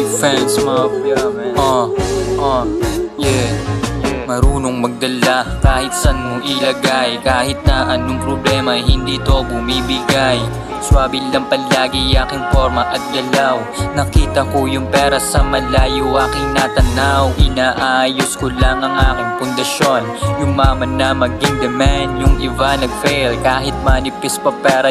Defense Mafia, man. Yeah. Marunong magdala kahit saan mo ilagay. Kahit na anong problema hindi to bumibigay. Swabe lang palagi aking forma at galaw. Nakita ko yung pera sa malayo aking natanaw. Inaayos ko lang ang aking pundasyon. Yumaman na maging demand, yung iba nag-fail. Kahit manipis pa pera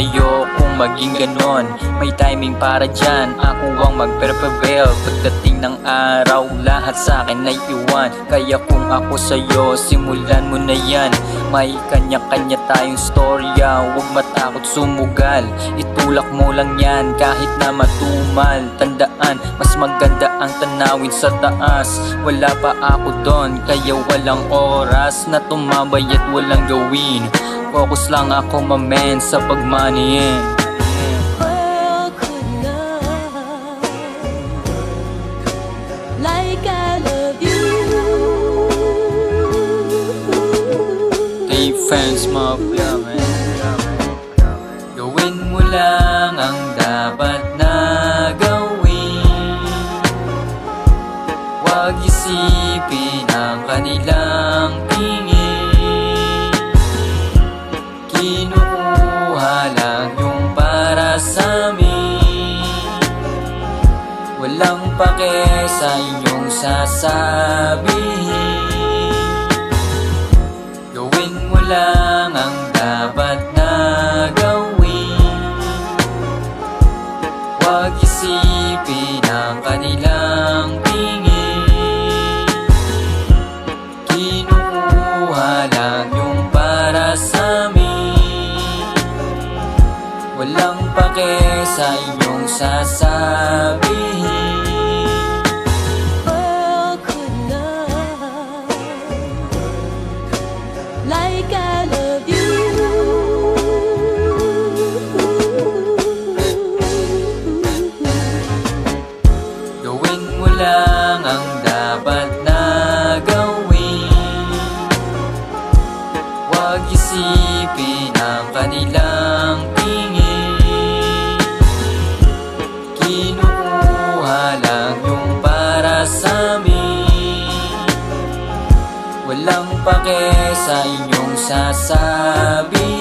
kung maging ganon. May timing para dyan, ako ang mag-prevail. Pagdating ng araw, lahat sa akin ay iwan. Kaya kung ako sa'yo, simulan mo na yan. May kanya-kanya tayong storya, huwag matakot sumugal. Itulak mo lang yan kahit na matumal. Tandaan, mas maganda ang tanawin sa taas. Wala pa ako doon, kaya walang oras na tumambay at walang gawin. Focus lang ako mamen sa pagmanihin. Like I love you. Defense Mafia, man. Gawin mo lang ang dapat na gawin. Huwag isipin ang kanilang tingin. Kinukuha lang yung para sa amin. Walang pake sa inyong sasabihin. Gawin mo lang ang dapat na gawin. Huwag isipin ang kanilang tingin. Kinukuha lang yung para sa amin. Walang pake sa inyong sasabihin. Like I love you. Gawin mo lang ang dapat na gawin. Huwag isipin ang kanilang tingin. Kinukuha lang yung para sa amin. Walang pake sa inyong sasabihin.